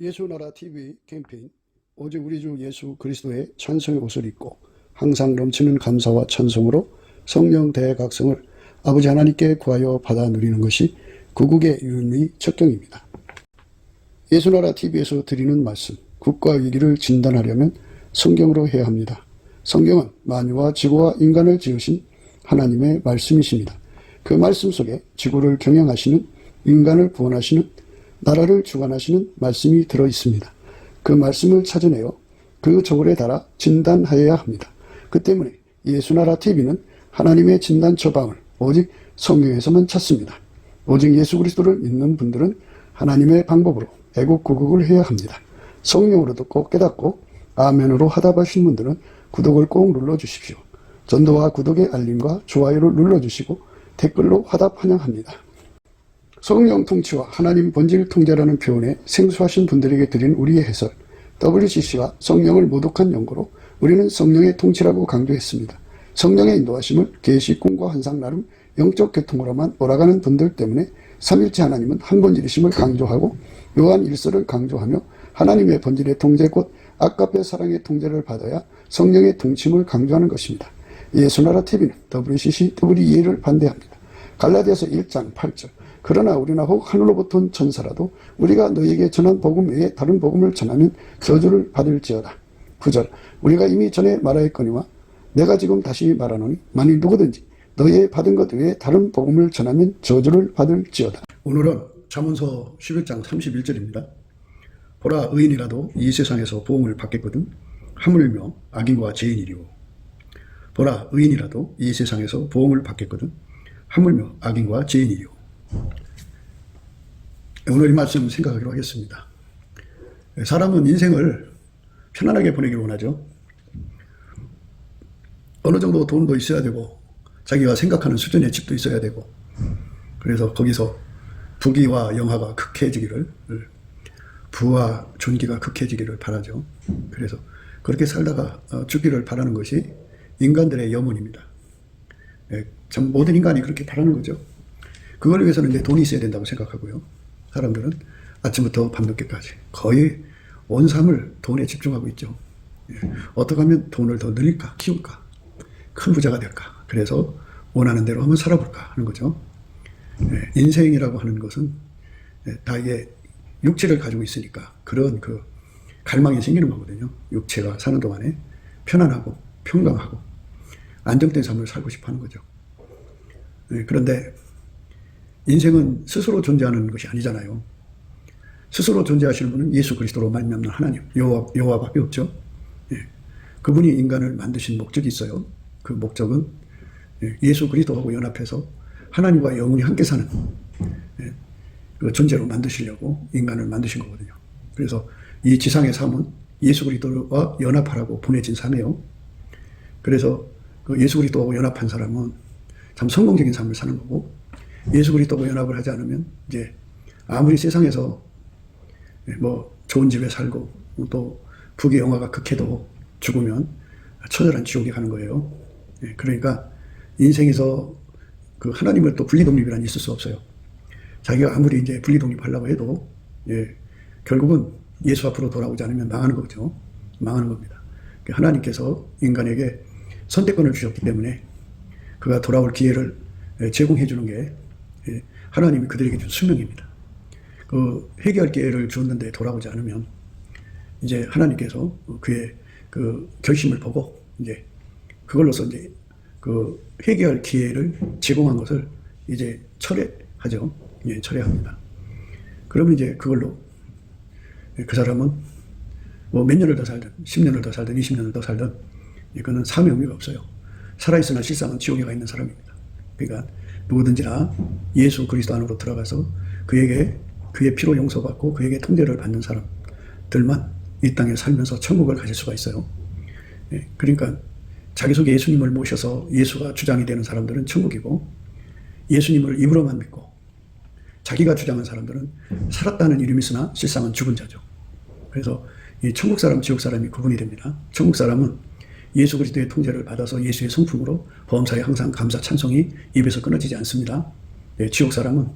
예수나라 TV 캠페인 오직 우리 주 예수 그리스도의 찬송의 옷을 입고 항상 넘치는 감사와 찬송으로 성령 대각성을 아버지 하나님께 구하여 받아 누리는 것이 구국의 유일의 척경입니다. 예수나라 TV에서 드리는 말씀, 국가 위기를 진단하려면 성경으로 해야 합니다. 성경은 만유와 지구와 인간을 지으신 하나님의 말씀이십니다. 그 말씀 속에 지구를 경영하시는, 인간을 구원하시는, 나라를 주관하시는 말씀이 들어있습니다. 그 말씀을 찾아내어 그 저울에 달아 진단하여야 합니다. 그 때문에 예수나라 TV는 하나님의 진단 처방을 오직 성경에서만 찾습니다. 오직 예수 그리스도를 믿는 분들은 하나님의 방법으로 애국구국을 해야 합니다. 성령으로 듣고 깨닫고 아멘으로 화답하신 분들은 구독을 꼭 눌러주십시오. 전도와 구독의 알림과 좋아요를 눌러주시고 댓글로 화답 환영합니다. 성령 통치와 하나님 본질 통제라는 표현에 생소하신 분들에게 드린 우리의 해설, WCC가 성령을 모독한 연고로 우리는 성령의 통치라고 강조했습니다. 성령의 인도하심을 계시, 꿈과 환상 나름 영적 계통으로만 몰아가는 분들 때문에 삼일체 하나님은 한 본질이심을 강조하고 요한 1서를 강조하며 하나님의 본질의 통제 곧 아까페 사랑의 통제를 받아야 성령의 통치임을 강조하는 것입니다. 예수나라 TV는 WCC, WEA를 반대합니다. 갈라디아서 1장 8절 그러나 우리나 혹 하늘로부터 온 천사라도 우리가 너희에게 전한 복음 외에 다른 복음을 전하면 저주를 받을지어다. 9절 우리가 이미 전에 말하였거니와 내가 지금 다시 말하노니 만일 누구든지 너희의 받은 것 외에 다른 복음을 전하면 저주를 받을지어다. 오늘은 잠언서 11장 31절입니다. 보라 의인이라도 이 세상에서 보응을 받겠거든 하물며 악인과 죄인이리오. 보라 의인이라도 이 세상에서 보응을 받겠거든 하물며 악인과 죄인이리오. 오늘 이 말씀 생각하기로 하겠습니다. 사람은 인생을 편안하게 보내기를 원하죠. 어느 정도 돈도 있어야 되고 자기가 생각하는 수준의 집도 있어야 되고 그래서 거기서 부귀와 영화가 극해지기를, 부와 존귀가 극해지기를 바라죠. 그래서 그렇게 살다가 죽기를 바라는 것이 인간들의 염원입니다. 참 모든 인간이 그렇게 바라는 거죠. 그걸 위해서는 이제 돈이 있어야 된다고 생각하고요. 사람들은 아침부터 밤늦게까지 거의 온 삶을 돈에 집중하고 있죠. 어떻게 하면 돈을 더 늘릴까, 키울까, 큰 부자가 될까. 그래서 원하는 대로 한번 살아볼까 하는 거죠. 인생이라고 하는 것은 다 이게 육체를 가지고 있으니까 그런 그 갈망이 생기는 거거든요. 육체가 사는 동안에 편안하고 평강하고 안정된 삶을 살고 싶어 하는 거죠. 그런데 인생은 스스로 존재하는 것이 아니잖아요. 스스로 존재하시는 분은 예수 그리스도로 말미암는 하나님, 여호와밖에 없죠. 그분이 인간을 만드신 목적이 있어요. 그 목적은 예수 그리스도하고 연합해서 하나님과 영원히 함께 사는 그 존재로 만드시려고 인간을 만드신 거거든요. 그래서 이 지상의 삶은 예수 그리스도와 연합하라고 보내진 삶이에요. 그래서 그 예수 그리스도하고 연합한 사람은 참 성공적인 삶을 사는 거고, 예수 그리스도와 연합을 하지 않으면 이제 아무리 세상에서 뭐 좋은 집에 살고 또 부귀 영화가 극해도 죽으면 처절한 지옥에 가는 거예요. 그러니까 인생에서 그 하나님을 또 분리독립이란 있을 수 없어요. 자기가 아무리 이제 분리독립하려고 해도 결국은 예수 앞으로 돌아오지 않으면 망하는 거죠. 망하는 겁니다. 하나님께서 인간에게 선택권을 주셨기 때문에 그가 돌아올 기회를 제공해 주는 게 하나님이 그들에게 준 수명입니다. 그 회개할 기회를 주었는데 돌아오지 않으면 이제 하나님께서 그의 그 결심을 보고 이제 그걸로서 이제 그 회개할 기회를 제공한 것을 이제 철회하죠. 철회합니다. 그러면 이제 그걸로 그 사람은 뭐 몇 년을 더 살든 10년을 더 살든 20년을 더 살든 이거는 삶의 의미가 없어요. 살아있으나 실상은 지옥에 가 있는 사람입니다. 그러니까 누구든지나 예수 그리스도 안으로 들어가서 그에게 그의 피로 용서받고 그에게 통제를 받는 사람들만 이 땅에 살면서 천국을 가질 수가 있어요. 그러니까 자기 속에 예수님을 모셔서 예수가 주장이 되는 사람들은 천국이고, 예수님을 입으로만 믿고 자기가 주장한 사람들은 살았다는 이름이 있으나 실상은 죽은 자죠. 그래서 이 천국 사람, 지옥 사람이 구분이 됩니다. 천국 사람은 예수 그리스도의 통제를 받아서 예수의 성품으로 범사에 항상 감사 찬송이 입에서 끊어지지 않습니다. 지옥 사람은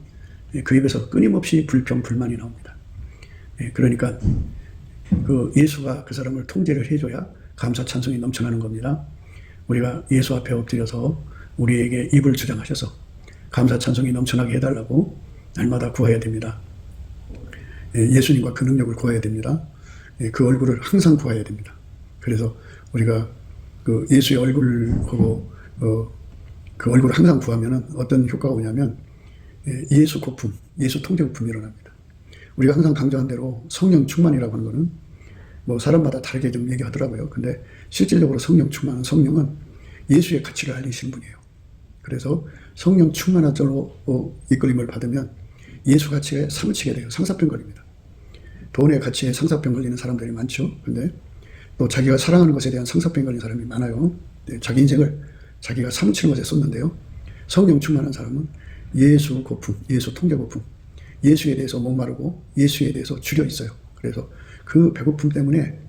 그 입에서 끊임없이 불평, 불만이 나옵니다. 그러니까 그 예수가 그 사람을 통제를 해줘야 감사 찬송이 넘쳐나는 겁니다. 우리가 예수 앞에 엎드려서 우리에게 입을 주장하셔서 감사 찬송이 넘쳐나게 해달라고 날마다 구해야 됩니다. 예수님과 그 능력을 구해야 됩니다. 그 얼굴을 항상 구해야 됩니다. 그래서 우리가 그 예수의 얼굴하고 그 얼굴을 항상 구하면은 어떤 효과가 오냐면 예수 고품, 예수 통제 고품이 일어납니다. 우리가 항상 강조한 대로 성령 충만이라고 하는 거는 뭐 사람마다 다르게 좀 얘기하더라고요. 근데 실질적으로 성령 충만은 성령은 예수의 가치를 알리시는 분이에요. 그래서 성령 충만한 자로 이끌림을 받으면 예수 가치에 사무치게 돼요. 상사병 걸립니다. 돈의 가치에 상사병 걸리는 사람들이 많죠. 근데 또 자기가 사랑하는 것에 대한 상사병 걸리는 사람이 많아요. 자기 인생을 자기가 사무치는 것에 쏟는데요. 성령 충만한 사람은 예수 고품, 예수 통제 고품, 예수에 대해서 목마르고 예수에 대해서 줄여 있어요. 그래서 그 배고픔 때문에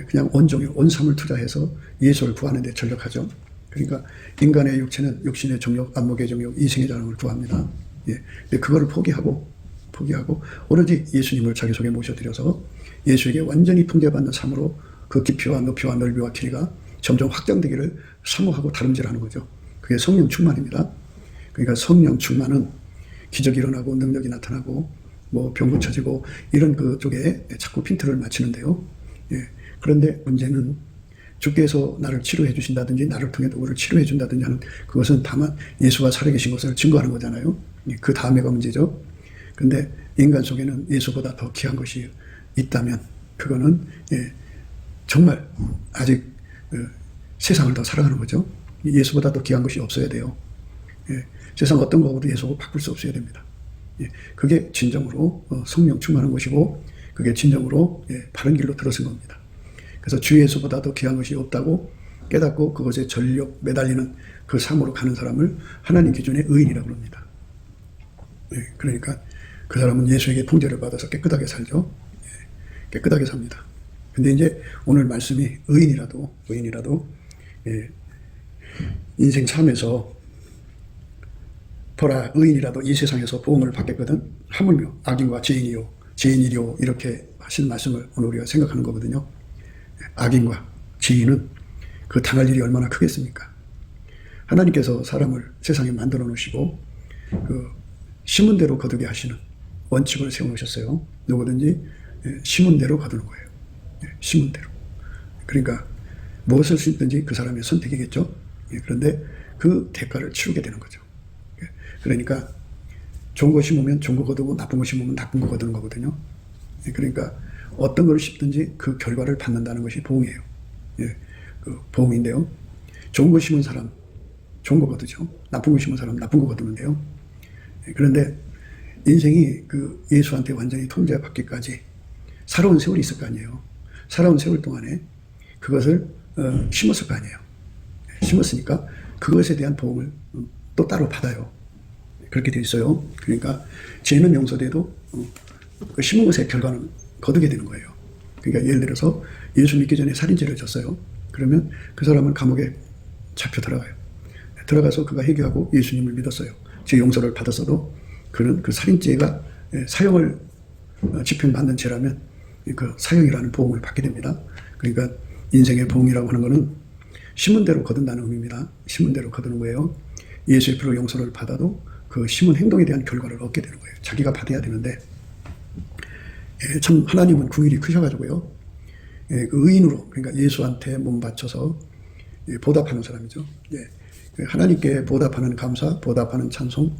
그냥 온종일 온 삶을 투자해서 예수를 구하는 데 전력하죠. 그러니까 인간의 육체는 육신의 정욕, 안목의 정욕, 이생의 자랑을 구합니다. 그거를 포기하고 오로지 예수님을 자기 속에 모셔드려서 예수에게 완전히 통제받는 삶으로 그 깊이와 높이와 넓이와 길이가 점점 확장되기를 사모하고 다름질하는 거죠. 그게 성령 충만입니다. 그러니까 성령 충만은 기적이 일어나고 능력이 나타나고 뭐 병 고쳐지고 이런 그쪽에 자꾸 핀트를 맞추는데요. 그런데 문제는 주께서 나를 치료해 주신다든지 나를 통해 누구를 치료해 준다든지 하는 그것은 다만 예수가 살아계신 것을 증거하는 거잖아요. 그 다음에가 문제죠. 근데 인간 속에는 예수보다 더 귀한 것이 있다면 그거는 정말 아직 세상을 더 사랑하는 거죠. 예수보다 더 귀한 것이 없어야 돼요. 세상 어떤 거하고도 예수하고 바꿀 수 없어야 됩니다. 그게 진정으로 성령 충만한 것이고 그게 진정으로 바른 길로 들어선 겁니다. 그래서 주 예수보다 더 귀한 것이 없다고 깨닫고 그것에 전력 매달리는 그 삶으로 가는 사람을 하나님 기준의 의인이라고 합니다. 그러니까 그 사람은 예수에게 통제를 받아서 깨끗하게 살죠. 깨끗하게 삽니다. 근데 이제 오늘 말씀이 의인이라도 인생 삶에서 보라 의인이라도 이 세상에서 보응을 받겠거든 하물며 악인과 죄인이요 이렇게 하신 말씀을 오늘 우리가 생각하는 거거든요. 악인과 죄인은 그 당할 일이 얼마나 크겠습니까? 하나님께서 사람을 세상에 만들어 놓으시고 그 심은 대로 거두게 하시는 원칙을 세워놓으셨어요. 누구든지 심은 대로 거두는 거예요. 심은 대로. 그러니까 무엇을 심든지 그 사람의 선택이겠죠. 그런데 그 대가를 치르게 되는 거죠. 그러니까 좋은 거 심으면 좋은 거 거두고 나쁜 거 심으면 나쁜 거 거두는 거거든요. 그러니까 어떤 걸 심든지 그 결과를 받는다는 것이 보응이에요. 그 보응인데요. 좋은 거 심은 사람 좋은 거 거두죠. 나쁜 거 심은 사람 나쁜 거 거두는데요. 그런데 인생이 그 예수한테 완전히 통제받기까지 살아온 세월이 있을 거 아니에요. 살아온 세월 동안에 그것을 심었을 거 아니에요. 심었으니까 그것에 대한 보응을 또 따로 받아요. 그렇게 돼 있어요. 그러니까 죄는 용서돼도 그 심은 것의 결과는 거두게 되는 거예요. 그러니까 예를 들어서 예수 믿기 전에 살인죄를 졌어요. 그러면 그 사람은 감옥에 잡혀 들어가요. 들어가서 그가 회개하고 예수님을 믿었어요. 죄 용서를 받았어도 그는 그 살인죄가 사형을 집행받는 죄라면 그 사형이라는 보응을 받게 됩니다. 그러니까 인생의 보응이라고 하는 것은 심은 대로 거둔다는 의미입니다. 심은 대로 거두는 거예요. 예수의 피로 용서를 받아도 그 심은 행동에 대한 결과를 얻게 되는 거예요. 자기가 받아야 되는데 참 하나님은 궁일이 크셔가지고요. 그 의인으로 그러니까 예수한테 몸 바쳐서 보답하는 사람이죠. 하나님께 보답하는 감사, 보답하는 찬송,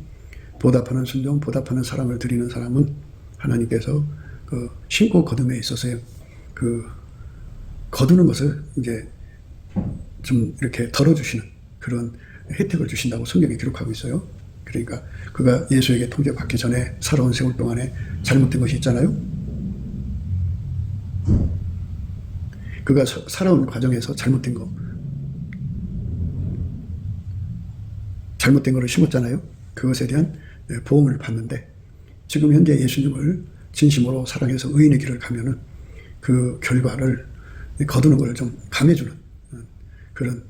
보답하는 순종, 보답하는 사랑을 드리는 사람은 하나님께서 그 심고 거둠에 있어서요. 그 거두는 것을 이제 좀 이렇게 덜어주시는 그런 혜택을 주신다고 성경에 기록하고 있어요. 그러니까 그가 예수에게 통제받기 전에 살아온 세월 동안에 잘못된 것이 있잖아요. 그가 살아온 과정에서 잘못된 거를 심었잖아요. 그것에 대한 보응을 받는데 지금 현재 예수님을 진심으로 사랑해서 의인의 길을 가면은 그 결과를 거두는 걸 좀 감해주는 그런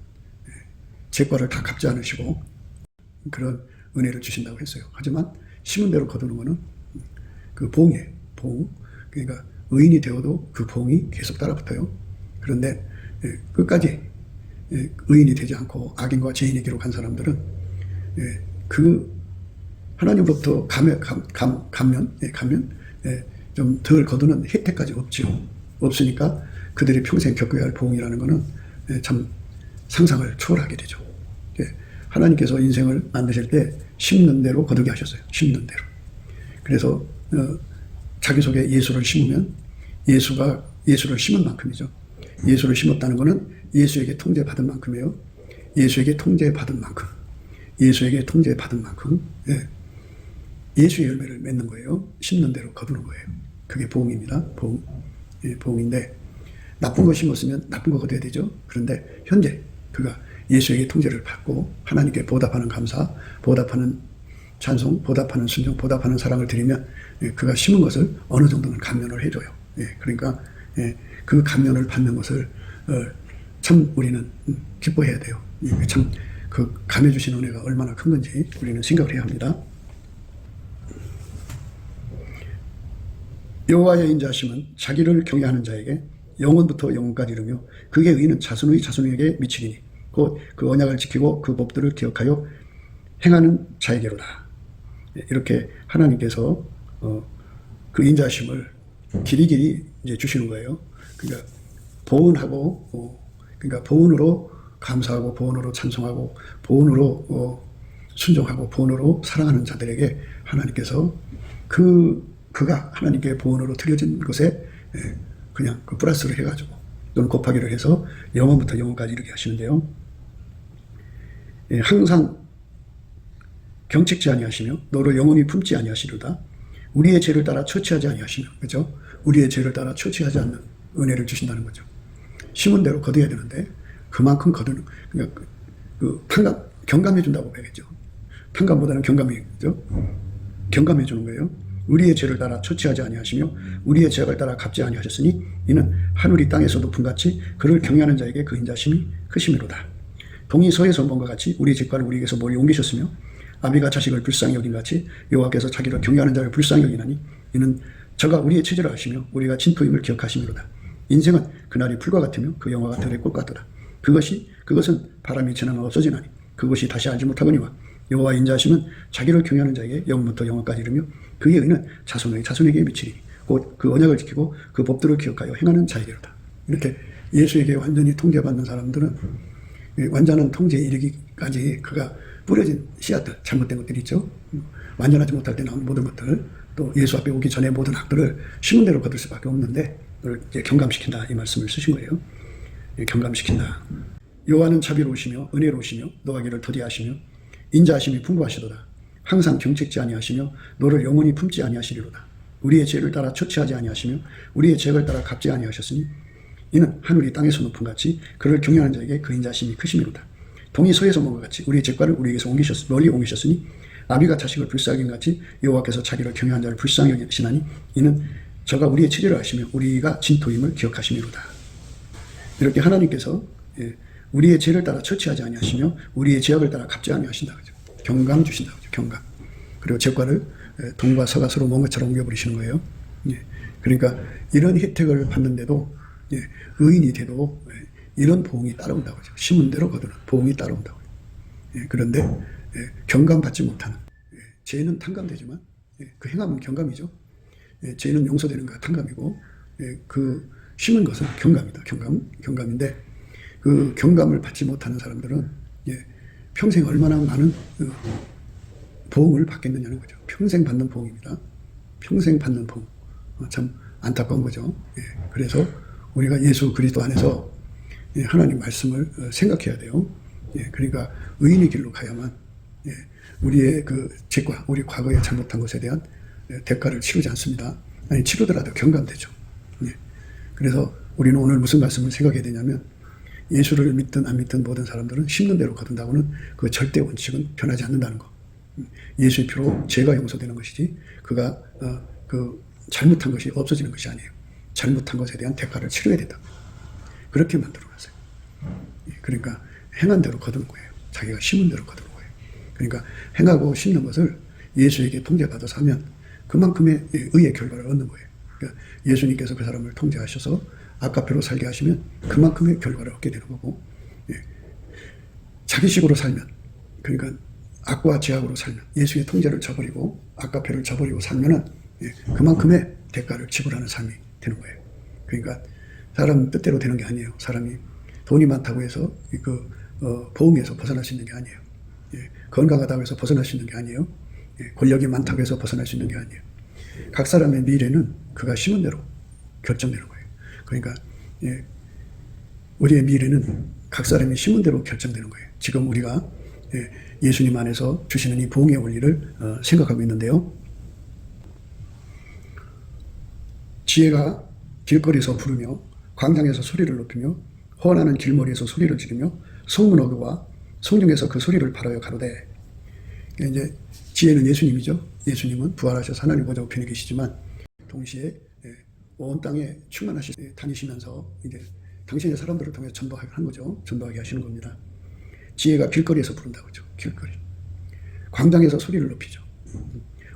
죄과를 다 갚지 않으시고 그런 은혜를 주신다고 했어요. 하지만 심은 대로 거두는 거는 그 보응이에요. 보응. 그러니까 의인이 되어도 그 보응이 계속 따라붙어요. 그런데 끝까지 의인이 되지 않고 악인과 죄인에게로 간 사람들은 그 하나님으로부터 감면 좀 덜 거두는 혜택까지 없죠. 없으니까 그들이 평생 겪어야 할 보응이라는 것은 참 상상을 초월하게 되죠. 하나님께서 인생을 만드실 때 심는 대로 거두게 하셨어요. 심는 대로. 그래서 자기 속에 예수를 심으면 예수를 심은 만큼이죠. 예수를 심었다는 것은 예수에게 통제받은 만큼이에요. 예수에게 통제받은 만큼. 예수에게 통제받은 만큼. 예수의 열매를 맺는 거예요. 심는 대로 거두는 거예요. 그게 보응입니다. 보응인데 나쁜 거 심었으면 나쁜 거 거둬야 되죠. 그런데 현재 그가 예수에게 통제를 받고 하나님께 보답하는 감사, 보답하는 찬송, 보답하는 순종, 보답하는 사랑을 드리면 그가 심은 것을 어느 정도는 감면을 해줘요. 그러니까 그 감면을 받는 것을 참 우리는 기뻐해야 돼요. 참 그 감해주신 은혜가 얼마나 큰 건지 우리는 생각을 해야 합니다. 여호와의 인자하심은 자기를 경외하는 자에게 영원부터 영원까지 이르며 그의 의는 자손의 자손에게 미치리니 곧 그 언약을 지키고 그 법들을 기억하여 행하는 자에게로다. 이렇게 하나님께서 그 인자하심을 길이길이 이제 주시는 거예요. 그러니까 보은하고 그러니까 보은으로 감사하고 보은으로 찬송하고 보은으로 순종하고 보은으로 사랑하는 자들에게 하나님께서 그가 하나님께 보은으로 드려진 것에 그냥 그 플러스를 해가지고 또는 곱하기를 해서 영원부터 영원까지 이르게 하시는데요. 항상 경책지 아니하시며 너를 영원히 품지 아니하시리로다. 우리의 죄를 따라 처치하지 아니하시며, 그죠? 우리의 죄를 따라 처치하지 않는 은혜를 주신다는 거죠. 심은 대로 거둬야 되는데 그만큼 거두는, 그러니까 경감해 준다고 봐야겠죠. 탕감보다는 경감이죠. 경감해 주는 거예요. 우리의 죄를 따라 처치하지 아니하시며 우리의 죄악을 따라 갚지 아니하셨으니 이는 하늘이 땅에서 높은 같이 그를 경외하는 자에게 그 인자심이 크심이로다. 동이 서에서 온 것과 같이 우리 집과를 우리에게서 멀리 옮기셨으며 아비가 자식을 불쌍히 여긴 같이 여호와께서 자기를 경외하는 자를 불쌍히 여기나니 이는 저가 우리의 체질을 아시며 우리가 진토임을 기억하심이로다. 인생은 그날이 풀과 같으며 그 영화가 들의 꽃 같더라. 그것은 바람이 지나면 없어지나니 그것이 다시 알지 못하거니와 여호와 인자하심은 자기를 경외하는 자에게 영원부터 영원까지 이르며 그의 의는 자손의 자손에게 미치리니 곧 그 언약을 지키고 그 법들을 기억하여 행하는 자에게로다. 이렇게 예수에게 완전히 통제받는 사람들은 완전한 통제에 이르기까지 그가 뿌려진 씨앗들, 잘못된 것들이 있죠. 완전하지 못할 때 나오는 모든 것들, 또 예수 앞에 오기 전에 모든 악들을 심은 대로 거둘 수밖에 없는데 그걸 이제 경감시킨다, 이 말씀을 쓰신 거예요. 경감시킨다. 여호와는 자비로우시며 은혜로우시며 노하기를 더디하시며 인자하심이 풍부하시도다. 항상 경책지 아니하시며 너를 영원히 품지 아니하시리로다. 우리의 죄를 따라 처치하지 아니하시며 우리의 죄악을 따라 갚지 아니하셨으니 이는 하늘이 땅에서 높은 같이 그를 경외하는 자에게 그 인자심이 크심이로다. 동이 서에서 먼 것 같이 우리의 죄과를 우리에게서 멀리 옮기셨으니 아비가 자식을 불쌍히 같이 여호와께서 자기를 경외하는 자를 불쌍히 여기시나니 이는 저가 우리의 체질을 아시며 우리가 진토임을 기억하심이로다. 이렇게 하나님께서 우리의 죄를 따라 처치하지 아니하시며 우리의 죄악을 따라 갚지 아니하신다. 그죠? 경감 주신다. 그죠? 경감. 그리고 죄과를 동과 서가 서로 먼 것처럼 옮겨버리시는 거예요. 그러니까 이런 혜택을 받는데도 의인이 돼도 이런 보응이 따라온다고 하죠. 심은 대로 거두는 보응이 따라온다고. 그런데 경감받지 못하는, 죄는 탕감되지만 그 행함은 경감이죠. 죄는 용서되는 것가 탕감이고 그 심은 것은 경감이다. 경감인데 그 경감을 받지 못하는 사람들은 평생 얼마나 많은 보응을 받겠느냐는 거죠. 평생 받는 보응입니다. 평생 받는 보응. 참 안타까운 거죠. 그래서 우리가 예수 그리스도 안에서 하나님 말씀을 생각해야 돼요. 그러니까 의인의 길로 가야만 우리의 그 죄과 우리 과거에 잘못한 것에 대한 대가를 치르지 않습니다. 아니 치르더라도 경감되죠. 그래서 우리는 오늘 무슨 말씀을 생각해야 되냐면 예수를 믿든 안 믿든 모든 사람들은 심는 대로 거둔다고는 그 절대 원칙은 변하지 않는다는 거. 예수의 피로 죄가 용서되는 것이지 그가 그 잘못한 것이 없어지는 것이 아니에요. 잘못한 것에 대한 대가를 치러야 된다. 그렇게 만들어놨어요. 그러니까 행한 대로 거두는 거예요. 자기가 심은 대로 거두는 거예요. 그러니까 행하고 심는 것을 예수에게 통제받아서 하면 그만큼의 의의 결과를 얻는 거예요. 그러니까 예수님께서 그 사람을 통제하셔서 아까페로 살게 하시면 그만큼의 결과를 얻게 되는 거고, 예. 자기식으로 살면, 그러니까 악과 제약으로 살면, 예수의 통제를 저버리고 아까페를 저버리고 살면은, 예, 그만큼의 대가를 지불하는 삶이 되는 거예요. 그러니까 사람 뜻대로 되는 게 아니에요. 사람이 돈이 많다고 해서 보응에서 벗어날 수 있는 게 아니에요. 예, 건강하다고 해서 벗어날 수 있는 게 아니에요. 예, 권력이 많다고 해서 벗어날 수 있는 게 아니에요. 각 사람의 미래는 그가 심은 대로 결정되는 거예요. 그러니까 예, 우리의 미래는 각 사람이 심은 대로 결정되는 거예요. 지금 우리가 예수님 안에서 주시는 이 보응의 원리를 생각하고 있는데요. 지혜가 길거리에서 부르며 광장에서 소리를 높이며 헌하는 길머리에서 소리를 지르며 성문어교와 성중에서 그 소리를 발하여 가로되. 이제 지혜는 예수님이죠. 예수님은 부활하셔서 하나님 보좌 우편에 계시지만 동시에 온 땅에 충만하시 다니시면서 이제 당신의 사람들을 통해 전도하게 한 거죠. 전도하게 하시는 겁니다. 지혜가 길거리에서 부른다고 하죠. 길거리. 광장에서 소리를 높이죠.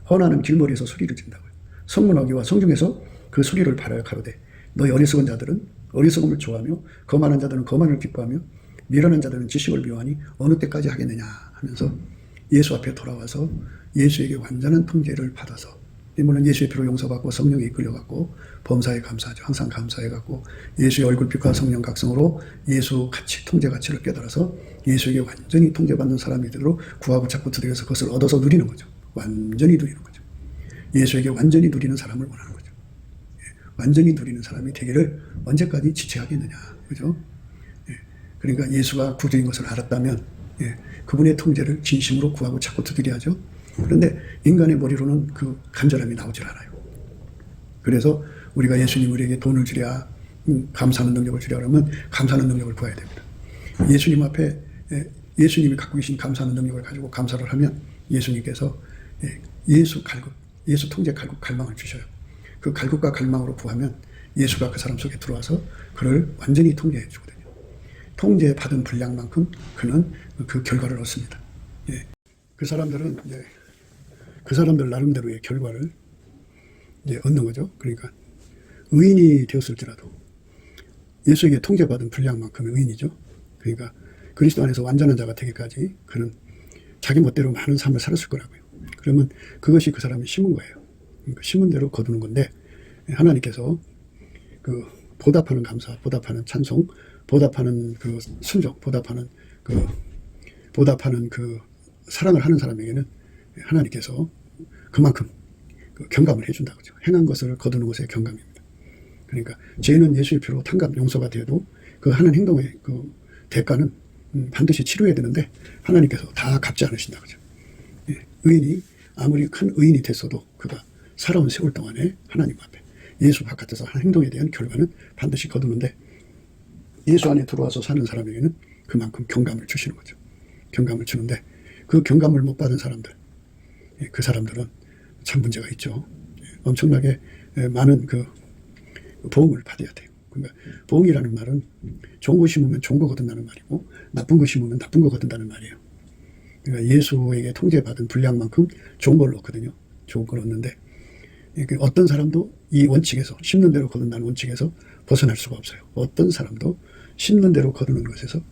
헌하는 길머리에서 소리를 진다고요. 성문어기와 성중에서 그 소리를 발하여 가로되. 너희 어리석은 자들은 어리석음을 좋아하며 거만한 자들은 거만을 기뻐하며 미련한 자들은 지식을 미워하니 어느 때까지 하겠느냐 하면서 예수 앞에 돌아와서 예수에게 완전한 통제를 받아서, 물론 예수의 피로 용서받고 성령에 이끌려갖고 범사에 감사하죠. 항상 감사해갖고 예수의 얼굴빛과 성령 각성으로 예수 가치, 통제 가치를 깨달아서 예수에게 완전히 통제받는 사람이 되도록 구하고 찾고 두드려서 그것을 얻어서 누리는 거죠. 완전히 누리는 거죠. 예수에게 완전히 누리는 사람을 원하는 거죠. 완전히 누리는 사람이 되기를 언제까지 지체하겠느냐. 그죠? 그러니까 예수가 구주인 것을 알았다면 그분의 통제를 진심으로 구하고 찾고 두드려야죠. 그런데 인간의 머리로는 그 간절함이 나오질 않아요. 그래서 우리가 예수님 우리에게 돈을 주랴, 감사하는 능력을 주랴 그러면 감사하는 능력을 구해야 됩니다. 예수님 앞에 예수님이 갖고 계신 감사하는 능력을 가지고 감사를 하면 예수님께서 예수 갈급, 예수 통제 갈급 갈망을 주셔요. 그 갈급과 갈망으로 구하면 예수가 그 사람 속에 들어와서 그를 완전히 통제해 주거든요. 통제받은 분량만큼 그는 그 결과를 얻습니다. 그 사람들은 그 사람들 나름대로의 결과를 얻는 거죠. 그러니까 의인이 되었을지라도 예수에게 통제받은 분량만큼의 의인이죠. 그러니까 그리스도 안에서 완전한 자가 되기까지 그는 자기 멋대로 많은 삶을 살았을 거라고요. 그러면 그것이 그 사람이 심은 거예요. 그러니까 심은 대로 거두는 건데 하나님께서 그 보답하는 감사, 보답하는 찬송, 보답하는 그 순종, 보답하는 그 사랑을 하는 사람에게는 하나님께서 그만큼 그 경감을 해준다고 하죠. 행한 것을 거두는 것의 경감입니다. 그러니까 죄는 예수의 피로 탕감 용서가 되어도 그 하는 행동의 그 대가는 반드시 치러야 되는데 하나님께서 다 갚지 않으신다고 하죠. 의인이 아무리 큰 의인이 됐어도 그가 살아온 세월 동안에 하나님 앞에 예수 바깥에서 한 행동에 대한 결과는 반드시 거두는데 예수 안에 들어와서 사는 사람에게는 그만큼 경감을 주시는 거죠. 경감을 주는데 그 경감을 못 받은 사람들, 그 사람들은 참 문제가 있죠. 엄청나게 많은 그 보응을 받아야 돼요. 그러니까 보응이라는 말은 좋은 거 심으면 좋은 거 거둔다는 말이고 나쁜 거 심으면 나쁜 거 거둔다는 말이에요. 그러니까 예수에게 통제받은 분량만큼 좋은 걸 얻거든요. 좋은 걸 얻는데 어떤 사람도 이 원칙에서 심는 대로 거둔다는 원칙에서 벗어날 수가 없어요. 어떤 사람도 심는 대로 거두는 것에서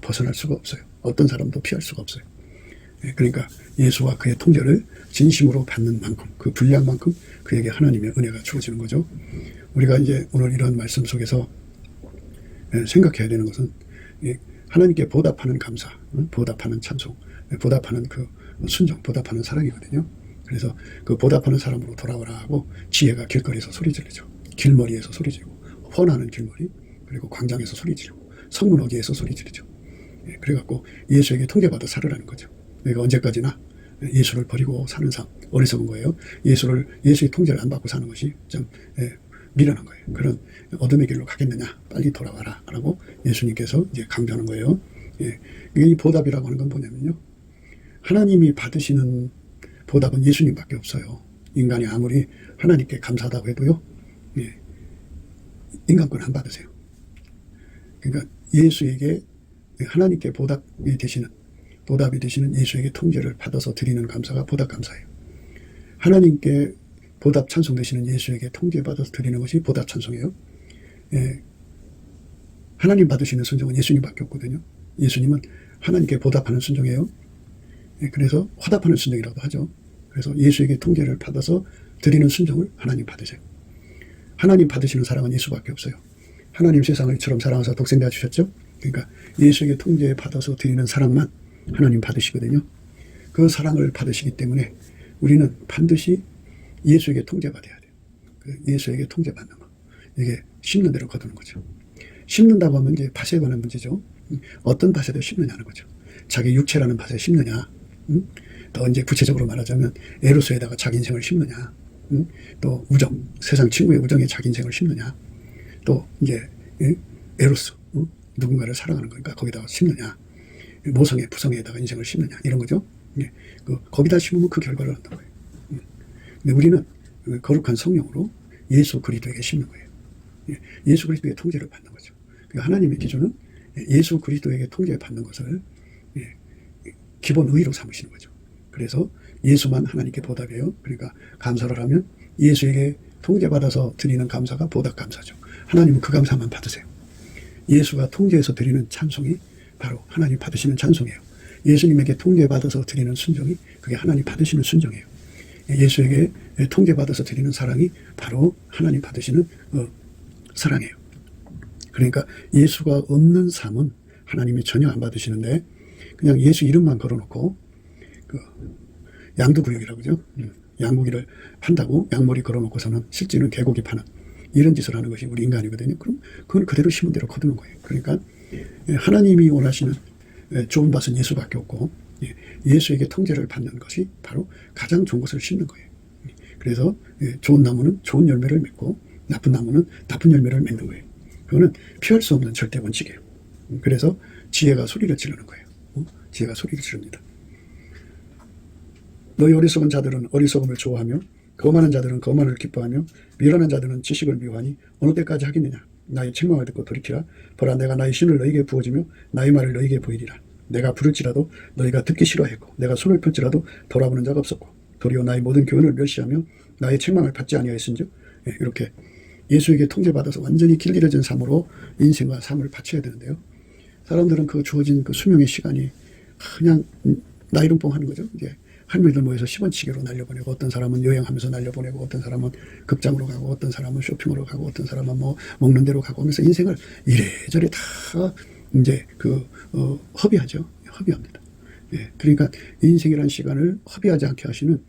벗어날 수가 없어요. 어떤 사람도 피할 수가 없어요. 그러니까 예수와 그의 통제를 진심으로 받는 만큼 그 분량만큼 그에게 하나님의 은혜가 주어지는 거죠. 우리가 이제 오늘 이런 말씀 속에서 생각해야 되는 것은 하나님께 보답하는 감사, 보답하는 찬송, 보답하는 그 순종, 보답하는 사랑이거든요. 그래서 그 보답하는 사람으로 돌아오라 하고 지혜가 길거리에서 소리 지르죠. 길머리에서 소리 지르고 헌하는 길머리, 그리고 광장에서 소리 지르고 성문 어귀에서 소리 지르죠. 그래갖고 예수에게 통제받아 살으라는 거죠. 내가 언제까지나 예수를 버리고 사는 삶, 어리석은 거예요. 예수의 통제를 안 받고 사는 것이 좀 미련한 거예요. 그런 어둠의 길로 가겠느냐, 빨리 돌아와라 라고 예수님께서 이제 강조하는 거예요. 이 보답이라고 하는 건 뭐냐면요, 하나님이 받으시는 보답은 예수님밖에 없어요. 인간이 아무리 하나님께 감사하다고 해도요, 인간 건 안 받으세요. 그러니까 예수에게 하나님께 보답이 되시는 예수에게 통제를 받아서 드리는 감사가 보답 감사예요. 하나님께 보답 찬송 되시는 예수에게 통제받아서 드리는 것이 보답 찬송이에요. 예, 하나님 받으시는 순종은 예수님밖에 없거든요. 예수님은 하나님께 보답하는 순종이에요. 예, 그래서 화답하는 순종이라고 하죠. 그래서 예수에게 통제를 받아서 드리는 순종을 하나님 받으세요. 하나님 받으시는 사랑은 예수밖에 없어요. 하나님 세상을 이처럼 사랑하사 독생자 주셨죠. 그러니까 예수에게 통제 받아서 드리는 사랑만 하나님 받으시거든요. 그 사랑을 받으시기 때문에 우리는 반드시 예수에게 통제받아야 돼요. 예수에게 통제받는 거. 이게 심는 대로 거두는 거죠. 심는다고 하면 이제 밭에 관한 문제죠. 어떤 밭에도 심느냐는 거죠. 자기 육체라는 밭에 심느냐. 또 이제 구체적으로 말하자면 에로스에다가 자기 인생을 심느냐. 또 우정, 세상 친구의 우정에 자기 인생을 심느냐. 또 이제 에로스, 누군가를 사랑하는 거니까 거기다가 심느냐. 모성애, 부성애에다가 인생을 심느냐. 이런 거죠. 거기다 심으면 그 결과를 한다는 거예요. 근데 우리는 거룩한 성령으로 예수 그리스도에게 심는 거예요. 예수 그리스도의 통제를 받는 거죠. 그러니까 하나님의 기준은 예수 그리스도에게 통제받는 것을 기본 의로 삼으시는 거죠. 그래서 예수만 하나님께 보답이에요. 그러니까 감사를 하면 예수에게 통제받아서 드리는 감사가 보답 감사죠. 하나님은 그 감사만 받으세요. 예수가 통제해서 드리는 찬송이 바로 하나님 받으시는 찬송이에요. 예수님에게 통제받아서 드리는 순종이 그게 하나님 받으시는 순종이에요. 예수에게 통제받아서 드리는 사랑이 바로 하나님 받으시는 사랑이에요. 그러니까 예수가 없는 삶은 하나님이 전혀 안 받으시는데 그냥 예수 이름만 걸어놓고 양두구역이라고 그러죠. 양고기를 판다고 양머리 걸어놓고서는 실제는 개고기 파는 이런 짓을 하는 것이 우리 인간이거든요. 그럼 그건 그대로 심은 대로 거두는 거예요. 그러니까 하나님이 원하시는 좋은 밭은 예수밖에 없고 예수에게 통제를 받는 것이 바로 가장 좋은 것을 심는 거예요. 그래서 좋은 나무는 좋은 열매를 맺고 나쁜 나무는 나쁜 열매를 맺는 거예요. 그거는 피할 수 없는 절대 원칙이에요. 그래서 지혜가 소리를 지르는 거예요. 지혜가 소리를 지릅니다. 너희 어리석은 자들은 어리석음을 좋아하며 거만한 자들은 거만을 기뻐하며 미련한 자들은 지식을 미워하니 어느 때까지 하겠느냐. 나의 책망을 듣고 돌이키라. 보라 내가 나의 신을 너희에게 부어주며 나의 말을 너희에게 보이리라. 내가 부를지라도 너희가 듣기 싫어했고 내가 손을 펼지라도 돌아보는 자가 없었고 도리어 나의 모든 교훈을 멸시하며 나의 책망을 받지 아니하였은즉 이렇게 예수에게 통제받아서 완전히 길들여진 삶으로 인생과 삶을 바쳐야 되는데요. 사람들은 그 주어진 그 수명의 시간이 그냥 나이롱뽕 하는 거죠. 이제 할머니들 모여서 10원치기로 날려보내고 어떤 사람은 여행하면서 날려보내고 어떤 사람은 극장으로 가고 어떤 사람은 쇼핑으로 가고 어떤 사람은 뭐 먹는 데로 가고 하면서 인생을 이래저래 다 이제 허비하죠. 허비합니다. 그러니까 인생이라는 시간을 허비하지 않게 하시는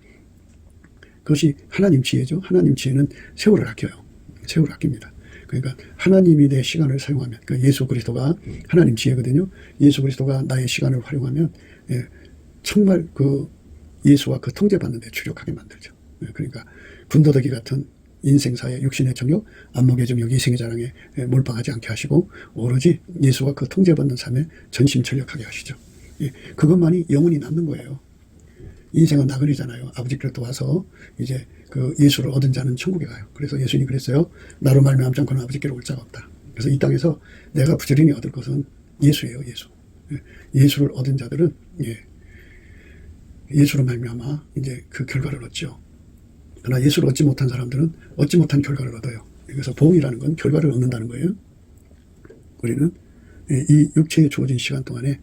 그것이 하나님 지혜죠. 하나님 지혜는 세월을 아껴요. 세월을 아낍니다. 그러니까 하나님이 내 시간을 사용하면 그러니까 예수 그리스도가 하나님 지혜거든요. 예수 그리스도가 나의 시간을 활용하면 정말 예수와 그 통제받는 데 주력하게 만들죠. 그러니까 군더더기 같은 인생사의 육신의 정욕, 안목의 정욕, 이생의 자랑에 몰빵하지 않게 하시고 오로지 예수와 그 통제받는 삶에 전심전력하게 하시죠. 그것만이 영원히 남는 거예요. 인생은 나그네잖아요. 아버지께로부터 와서 이제 그 예수를 얻은 자는 천국에 가요. 그래서 예수님이 그랬어요. 나로 말미암지 않고는 아버지께로 올 자가 없다. 그래서 이 땅에서 내가 부지런히 얻을 것은 예수예요. 예수. 예수를 얻은 자들은 예수로 말미암아 이제 그 결과를 얻죠. 그러나 예수를 얻지 못한 사람들은 얻지 못한 결과를 얻어요. 그래서 복음이라는 건 결과를 얻는다는 거예요. 우리는 이 육체에 주어진 시간 동안에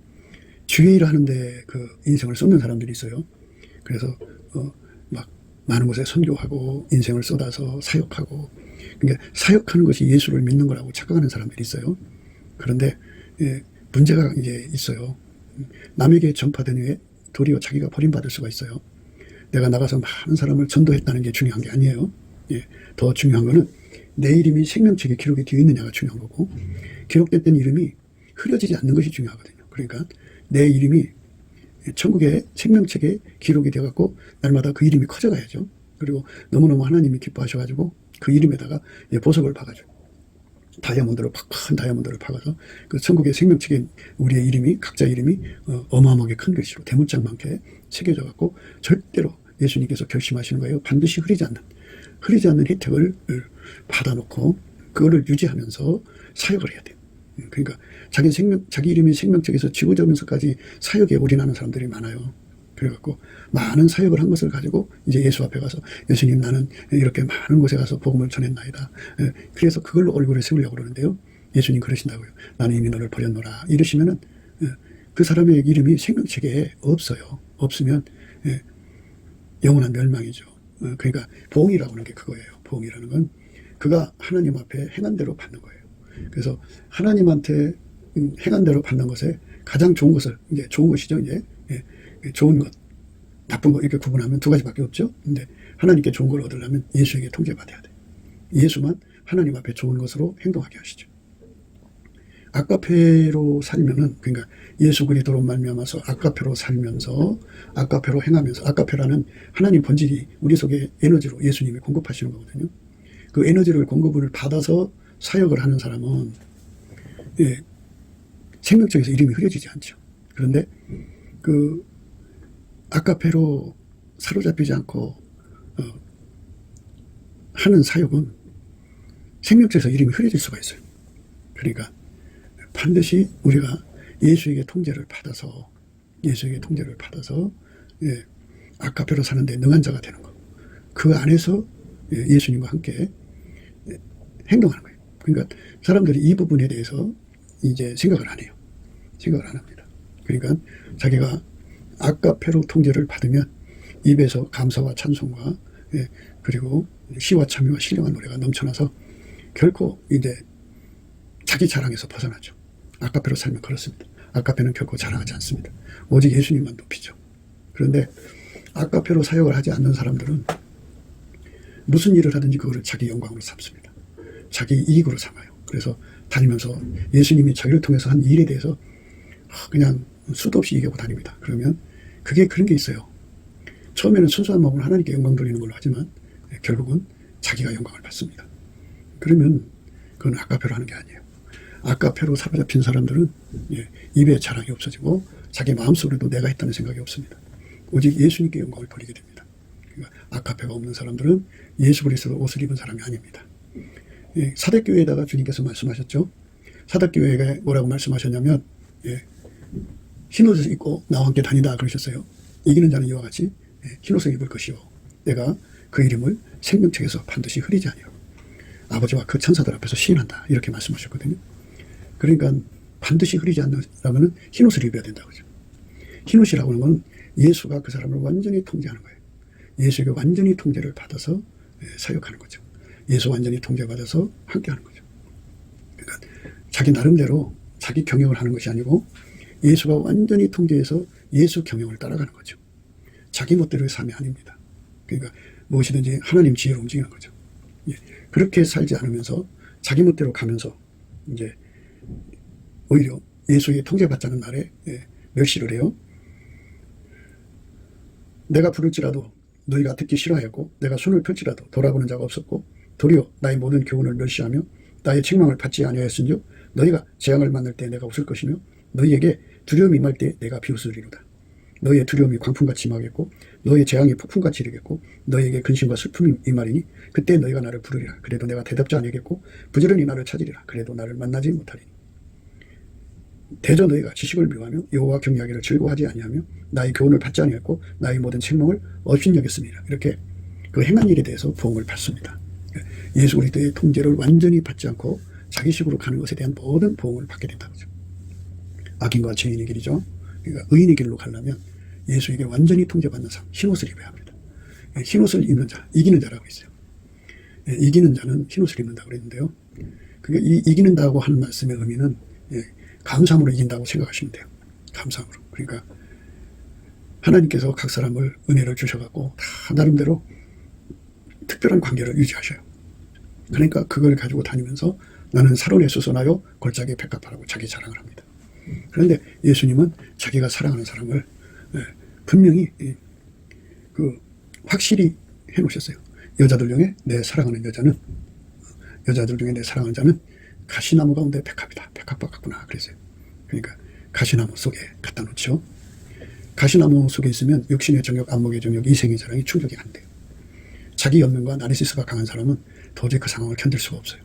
주의 일을 하는데 그 인생을 쏟는 사람들이 있어요. 그래서 막 많은 곳에 선교하고 인생을 쏟아서 사역하고 그러니까 사역하는 것이 예수를 믿는 거라고 착각하는 사람들이 있어요. 그런데 문제가 이제 있어요. 남에게 전파된 후에 도리어 자기가 버림받을 수가 있어요. 내가 나가서 많은 사람을 전도했다는 게 중요한 게 아니에요. 더 중요한 거는 내 이름이 생명책에 기록이 되어 있느냐가 중요한 거고 기록됐던 이름이 흐려지지 않는 것이 중요하거든요. 그러니까 내 이름이 천국의 생명책에 기록이 되어갖고 날마다 그 이름이 커져가야죠. 그리고 너무너무 하나님이 기뻐하셔가지고 그 이름에다가 보석을 박아줘요. 다이아몬드를 큰 다이아몬드를 박아서 그 천국의 생명책에 우리의 이름이 각자 이름이 어마어마하게 큰 글씨로 대문짝만하게 새겨져갖고 절대로 예수님께서 결심하시는 거예요. 반드시 흐리지 않는 혜택을 받아놓고 그거를 유지하면서 사역을 해야 돼요. 그러니까 자기 이름이 생명책에서 지워지면서까지 사역에 올인하는 사람들이 많아요. 그래갖고 많은 사역을 한 것을 가지고 이제 예수 앞에 가서 예수님 나는 이렇게 많은 곳에 가서 복음을 전했나이다. 그래서 그걸로 얼굴을 세우려고 그러는데요. 예수님 그러신다고요. 나는 이미 너를 버렸노라. 이러시면은 그 사람의 이름이 생명책에 없어요. 없으면 영원한 멸망이죠. 그러니까 보응이라고 하는 게 그거예요. 보응이라는 건 그가 하나님 앞에 행한 대로 받는 거예요. 그래서 하나님한테 행한 대로 받는 것에 가장 좋은 것을 이제 좋은 것이죠. 이제 좋은 것, 나쁜 것 이렇게 구분하면 두 가지밖에 없죠. 근데 하나님께 좋은 걸 얻으려면 예수에게 통제받아야 돼. 예수만 하나님 앞에 좋은 것으로 행동하게 하시죠. 아까페로 살면은 그러니까 예수 그리스도로 말미암아서 아까페로 살면서 아까페로 행하면서 아까페라는 하나님 본질이 우리 속에 에너지로 예수님이 공급하시는 거거든요. 그 에너지를 공급을 받아서 사역을 하는 사람은 생명책에서 이름이 흐려지지 않죠. 그런데 그 아까페로 사로잡히지 않고 하는 사역은 생명책에서 이름이 흐려질 수가 있어요. 그러니까 반드시 우리가 예수에게 통제를 받아서 아까페로 사는데 능한 자가 되는 거. 그 안에서 예수님과 함께 행동하는 거예요. 그러니까 사람들이 이 부분에 대해서 이제 생각을 안 해요. 생각을 안 합니다. 그러니까 자기가 아까페로 통제를 받으면 입에서 감사와 찬송과 그리고 시와 참여와 신령한 노래가 넘쳐나서 결코 이제 자기 자랑에서 벗어나죠. 아까페로 살면 그렇습니다. 아까페는 결코 자랑하지 않습니다. 오직 예수님만 높이죠. 그런데 아까페로 사역을 하지 않는 사람들은 무슨 일을 하든지 그거를 자기 영광으로 삼습니다. 자기 이익으로 삼아요. 그래서 다니면서 예수님이 자기를 통해서 한 일에 대해서 그냥 수도 없이 얘기하고 다닙니다. 그러면 그게 그런 게 있어요. 처음에는 순수한 마음으로 하나님께 영광 돌리는 걸로 하지만 결국은 자기가 영광을 받습니다. 그러면 그건 아까페로 하는 게 아니에요. 아까페로 사로잡힌 사람들은 입에 자랑이 없어지고 자기 마음속으로도 내가 했다는 생각이 없습니다. 오직 예수님께 영광을 돌리게 됩니다. 그러니까 아까페가 없는 사람들은 예수 그리스도 옷을 입은 사람이 아닙니다. 사대교회에다가 주님께서 말씀하셨죠. 사대교회가 뭐라고 말씀하셨냐면 흰옷을 입고 나와 함께 다니다 그러셨어요. 이기는 자는 이와 같이 흰옷을 입을 것이요 내가 그 이름을 생명책에서 반드시 흐리지 아니하고 아버지와 그 천사들 앞에서 시인한다 이렇게 말씀하셨거든요. 그러니까 반드시 흐리지 않는다면 흰옷을 입어야 된다고 그러죠. 흰옷이라고 하는 건 예수가 그 사람을 완전히 통제하는 거예요. 예수에게 완전히 통제를 받아서 사역하는 거죠. 예수 완전히 통제받아서 함께하는 거죠. 그러니까 자기 나름대로 자기 경영을 하는 것이 아니고 예수가 완전히 통제해서 예수 경영을 따라가는 거죠. 자기 멋대로의 삶이 아닙니다. 그러니까 무엇이든지 하나님 지혜로 움직이는 거죠. 그렇게 살지 않으면서 자기 멋대로 가면서 이제 오히려 예수의 통제받자는 날에 멸시를 해요. 내가 부를지라도 너희가 듣기 싫어하였고 내가 손을 펼지라도 돌아보는 자가 없었고 도리어 나의 모든 교훈을 멸시하며 나의 책망을 받지 아니하였은즉 너희가 재앙을 만날 때 내가 웃을 것이며 너희에게 두려움이 임할 때 내가 비웃으리로다. 너희의 두려움이 광풍같이 임하겠고 너희의 재앙이 폭풍같이 이르겠고 너희에게 근심과 슬픔이 임하리니 그때 너희가 나를 부르리라. 그래도 내가 대답지 아니하겠고 부지런히 나를 찾으리라. 그래도 나를 만나지 못하리니 대저 너희가 지식을 미워하며 여호와 경외하기를 즐거워하지 아니하며 나의 교훈을 받지 아니하였고 나의 모든 책망을 업신여겼습니다. 이렇게 그 행한 일에 대해서 보응을 받습니다. 예수 그리스도의 통제를 완전히 받지 않고 자기식으로 가는 것에 대한 모든 보응을 받게 된다는 거죠. 악인과 죄인의 길이죠. 그러니까 의인의 길로 가려면 예수에게 완전히 통제받는 삶, 흰옷을 입어야 합니다. 흰옷을 입는 자, 이기는 자라고 있어요. 이기는 자는 흰옷을 입는다고 그랬는데요. 그러니까 이기는다고 하는 말씀의 의미는 감사함으로 이긴다고 생각하시면 돼요. 감사함으로. 그러니까 하나님께서 각 사람을 은혜를 주셔갖고 다 나름대로 특별한 관계를 유지하셔요. 그러니까 그걸 가지고 다니면서 나는 살원에 수선하여 골짜기에 백합하라고 자기 자랑을 합니다. 그런데 예수님은 자기가 사랑하는 사람을 분명히 확실히 해놓으셨어요. 여자들 중에 내 사랑하는 자는 가시나무 가운데 백합이다. 백합과 같구나. 그랬어요. 그러니까 가시나무 속에 갖다 놓죠. 가시나무 속에 있으면 육신의 정욕, 안목의 정욕, 이생의 자랑이 충족이 안 돼요. 자기 연명과 나르시스가 강한 사람은 도저히 그 상황을 견딜 수가 없어요.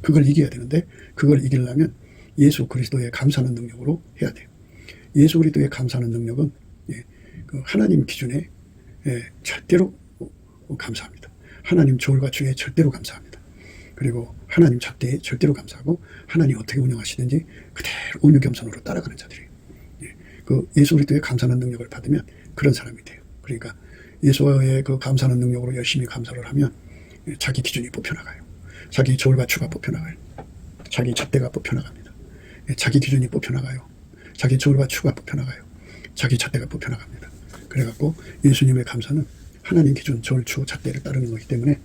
그걸 이겨야 되는데 그걸 이기려면 예수 그리스도의 감사하는 능력으로 해야 돼요. 예수 그리스도의 감사하는 능력은 그 하나님 기준에 절대로 감사합니다. 하나님 조울과 주에 절대로 감사합니다. 그리고 하나님 잣대에 절대로 감사하고 하나님 어떻게 운영하시는지 그대로 온유겸손으로 따라가는 자들이에요. 그 예수 그리스도의 감사하는 능력을 받으면 그런 사람이 돼요. 그러니까 예수의 그 감사하는 능력으로 열심히 감사를 하면 자기 기준이 뽑혀나가요. 자기 조울과 주가 뽑혀나가요. 자기 잣대가 뽑혀나갑니다. 자기 기준이 뽑혀나가요. 자기 조울과 주가 뽑혀나가요. 자기 잣대가 뽑혀나갑니다. 그래갖고 예수님의 감사는 하나님 기준, 조울, 주, 잣대를 따르는 거기 때문에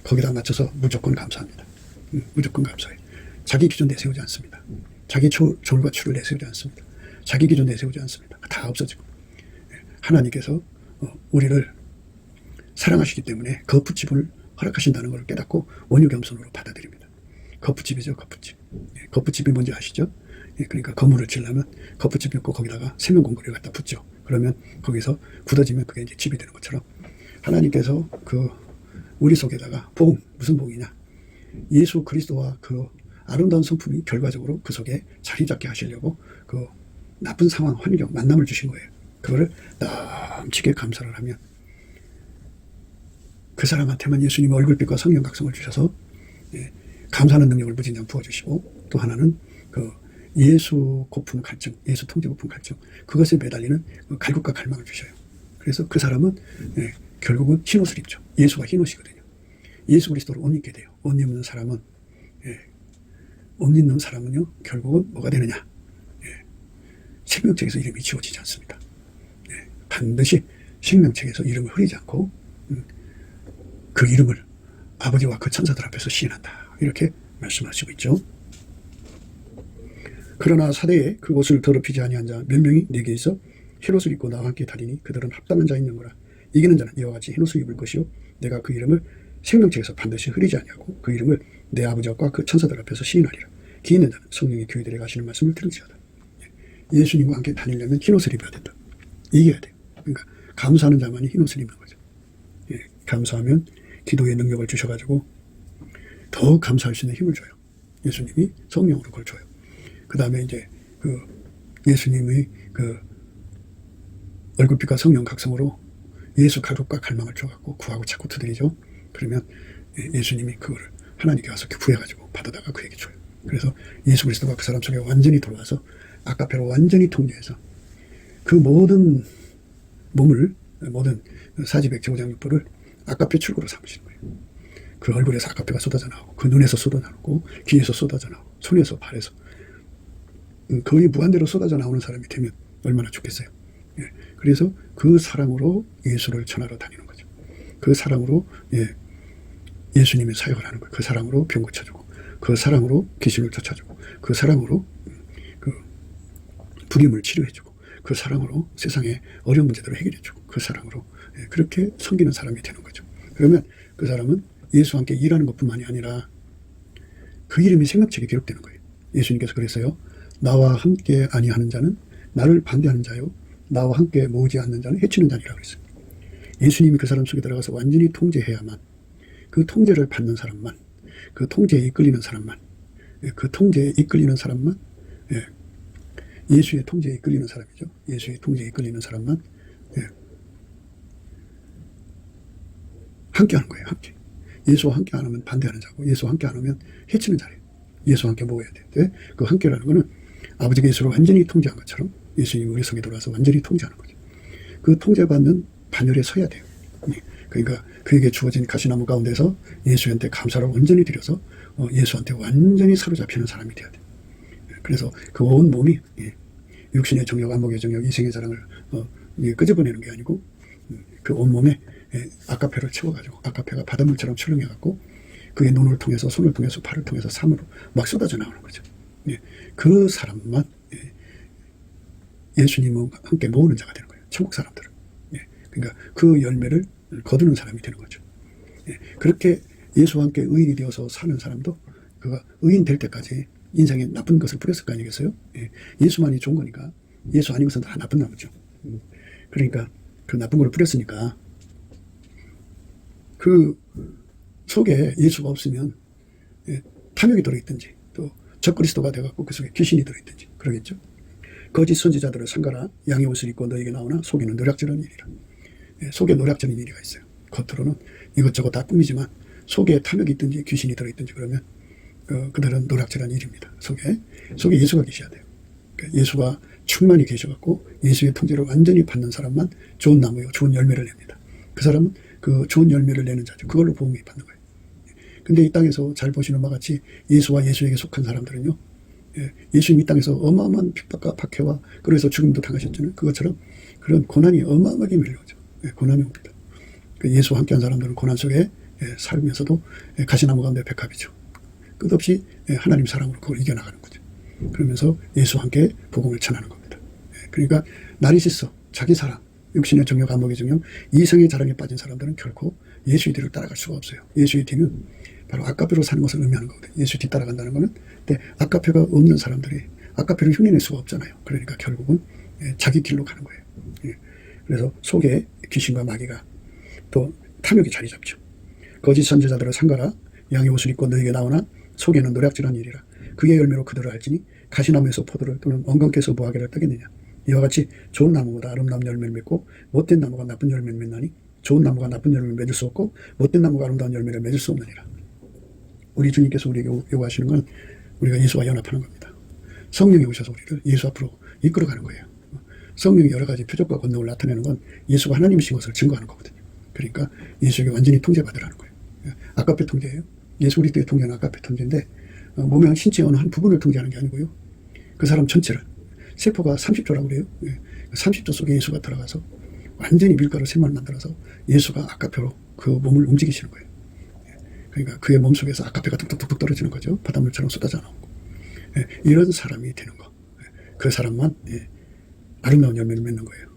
거기다 맞춰서 무조건 감사합니다. 무조건 감사해요. 자기 기준 내세우지 않습니다. 자기 조울과 주를 내세우지 않습니다. 자기 기준 내세우지 않습니다. 다 없어지고 하나님께서 우리를 사랑하시기 때문에 거푸집을 허락하신다는 걸 깨닫고 온유겸손으로 받아들입니다. 거푸집이죠, 거푸집. 거푸집이 뭔지 아시죠? 그러니까 건물을 지으려면 거푸집 짓고 거기다가 세면공구리를 갖다 붓죠. 그러면 거기서 굳어지면 그게 이제 집이 되는 것처럼 하나님께서 그 우리 속에다가 복, 무슨 복이냐? 예수 그리스도와 그 아름다운 성품이 결과적으로 그 속에 자리 잡게 하시려고 그 나쁜 상황, 환경, 만남을 주신 거예요. 그거를 넘치게 감사를 하면 그 사람한테만 예수님의 얼굴빛과 성령 각성을 주셔서 감사하는 능력을 무진장 부어주시고 또 하나는 그 예수 고품 갈증, 예수 통제 고품 갈증 그것에 매달리는 갈국과 갈망을 주셔요. 그래서 그 사람은 결국은 흰옷을 입죠. 예수가 흰옷이거든요. 예수 그리스도를 옷 입게 돼요. 옷 입는 사람은 옷 입는 사람은요 결국은 뭐가 되느냐? 생명책에서 이름이 지워지지 않습니다. 반드시 생명책에서 이름을 흐리지 않고 그 이름을 아버지와 그 천사들 앞에서 시인한다. 이렇게 말씀하시고 있죠. 그러나 사대에 그곳을 더럽히지 아니한 자 몇 명이 내게 있어 흰옷을 입고 나와 함께 다니니 그들은 합당한 자인 영거라. 이기는 자는 이와 같이 흰옷을 입을 것이요 내가 그 이름을 생명책에서 반드시 흐리지 아니하고 그 이름을 내 아버지와 그 천사들 앞에서 시인하리라. 기 있는 자는 성령의 교회들에 가시는 말씀을 들을지어다. 예수님과 함께 다니려면 흰옷을 입어야 된다. 이겨야 돼요. 그러니까 감사하는 자만이 흰옷을 입는 거죠. 감사하면 기도의 능력을 주셔가지고 더욱 감사할 수 있는 힘을 줘요. 예수님이 성령으로 그걸 줘요. 그 다음에 이제 그 예수님의 그 얼굴빛과 성령 각성으로 예수 가족과 갈망을 줘갖고 구하고 찾고 두드리죠. 그러면 예수님이 그거를 하나님께 가서 구해가지고 받아다가 그에게 줘요. 그래서 예수 그리스도가 그 사람 속에 완전히 들어와서 아까페로 완전히 통제해서 그 모든 몸을 모든 사지백 제오장육부를 아까페 출구로 삼으시는 거예요. 그 얼굴에서 아까페가 쏟아져 나오고 그 눈에서 쏟아져 나오고 귀에서 쏟아져 나오고 손에서 발에서 거의 무한대로 쏟아져 나오는 사람이 되면 얼마나 좋겠어요. 그래서 그 사랑으로 예수를 전하러 다니는 거죠. 그 사랑으로 예수님의 사역을 하는 거예요. 그 사랑으로 병 고쳐주고 그 사랑으로 귀신을 쫓아주고 그 사랑으로 그 불임을 치료해주고 그 사랑으로 세상의 어려운 문제들을 해결해주고 그 사랑으로 그렇게 섬기는 사람이 되는 거죠. 그러면 그 사람은 예수와 함께 일하는 것뿐만이 아니라 그 이름이 생명책에 기록되는 거예요. 예수님께서 그랬어요. 나와 함께 아니하는 자는 나를 반대하는 자요 나와 함께 모으지 않는 자는 해치는 자니라 그랬어요. 예수님이 그 사람 속에 들어가서 완전히 통제해야만 그 통제를 받는 사람만 그 통제에 이끌리는 사람만 그 통제에 이끌리는 사람만 예수의 통제에 이끌리는 사람이죠. 예수의 통제에 이끌리는 사람만 함께 하는 거예요. 함께. 예수와 함께 안 하면 반대하는 자고 예수와 함께 안 하면 해치는 자예요. 예수와 함께 모여야 돼. 그 함께라는 거는 아버지가 예수를 완전히 통제한 것처럼 예수님이 우리 속에 들어와서 완전히 통제하는 거죠. 그 통제받는 반열에 서야 돼요. 그러니까 그에게 주어진 가시나무 가운데서 예수한테 감사를 완전히 드려서 예수한테 완전히 사로잡히는 사람이 돼야 돼요. 그래서 그 온 몸이 육신의 정욕, 안목의 정욕, 이생의 사랑을 끄집어내는 게 아니고 그 온몸에 아까페를 채워가지고 아까페가 바닷물처럼 출렁해갖고 그의 눈을 통해서 손을 통해서 팔을 통해서 삶으로 막 쏟아져 나오는 거죠. 그 사람만 예수님과 함께 모으는 자가 되는 거예요. 천국 사람들은. 그러니까 그 열매를 거두는 사람이 되는 거죠. 그렇게 예수와 함께 의인이 되어서 사는 사람도 그가 의인 될 때까지 인생에 나쁜 것을 뿌렸을 거 아니겠어요? 예수만이 좋은 거니까 예수 아닌 것은 다 나쁜 나무죠. 그러니까 그 나쁜 걸 뿌렸으니까 그 속에 예수가 없으면 탐욕이 들어있든지 또 적그리스도가 돼갖고 그 속에 귀신이 들어있든지 그러겠죠. 거짓 선지자들을 삼가라. 양의 옷을 입고 너에게 나오나 속에는 노략질하는 일이라. 속에 노략질하는 일이가 있어요. 겉으로는 이것저것 다 꿈이지만 속에 탐욕이 있든지 귀신이 들어있든지 그러면 그들은 노략질하는 일입니다. 속에 예수가 계셔야 돼요. 예수가 충만히 계셔갖고 예수의 통제를 완전히 받는 사람만 좋은 나무요 좋은 열매를 냅니다. 그 사람은 그 좋은 열매를 내는 자죠. 그걸로 복음이 받는 거예요. 근데 이 땅에서 잘 보시는 바와 같이 예수와 예수에게 속한 사람들은요, 예수님 이 땅에서 어마어마한 핍박과 박해와 그래서 죽음도 당하셨잖아요. 그것처럼 그런 고난이 어마어마하게 밀려오죠. 고난이 옵니다. 예수와 함께한 사람들은 고난 속에 살면서도 가시나무 가운데 백합이죠. 끝없이 하나님 사랑으로 그걸 이겨나가는 거죠. 그러면서 예수와 함께 복음을 전하는 겁니다. 그러니까 나르시스, 자기 사랑, 육신의 정욕, 안목의 정욕, 이성의 자랑에 빠진 사람들은 결코 예수의 뒤를 따라갈 수가 없어요. 예수의 뒤는 바로 아까페로 사는 것을 의미하는 거거든요. 예수 뒤 따라간다는 거는. 근데 아까페가 없는 사람들이 아까페를 흉내낼 수가 없잖아요. 그러니까 결국은 자기 길로 가는 거예요. 그래서 속에 귀신과 마귀가 또 탐욕이 자리 잡죠. 거짓 선지자들을 삼가라. 양의 옷을 입고 너에게 나오나 속에는 노략질한 일이라. 그의 열매로 그들을 알지니 가시나무에서 포도를 또는 엉겅께서 무화과를 따겠느냐. 이와 같이 좋은 나무보다 아름다운 열매를 맺고 못된 나무가 나쁜 열매를 맺나니 좋은 나무가 나쁜 열매를 맺을 수 없고 못된 나무가 아름다운 열매를 맺을 수 없느니라. 우리 주님께서 우리에게 요구하시는 건 우리가 예수와 연합하는 겁니다. 성령이 오셔서 우리를 예수 앞으로 이끌어가는 거예요. 성령이 여러 가지 표적과 권능을 나타내는 건 예수가 하나님이신 것을 증거하는 거거든요. 그러니까 예수에게 완전히 통제받으라는 거예요. 아까페 통제예요. 예수 그리스도의 통제는 아까페 통제인데 몸의 신체의 어느 한 부분을 통제하는 게 아니고요. 그 사람 전체를. 세포가 30조라고 그래요. 30조 속에 예수가 들어가서 완전히 밀가루 샘을 만들어서 예수가 아까페로 그 몸을 움직이시는 거예요. 그러니까 그의 몸속에서 아까페가 뚝뚝뚝 떨어지는 거죠. 바닷물처럼 쏟아져 나오고. 이런 사람이 되는 거. 그 사람만 아름다운 열매를 맺는 거예요.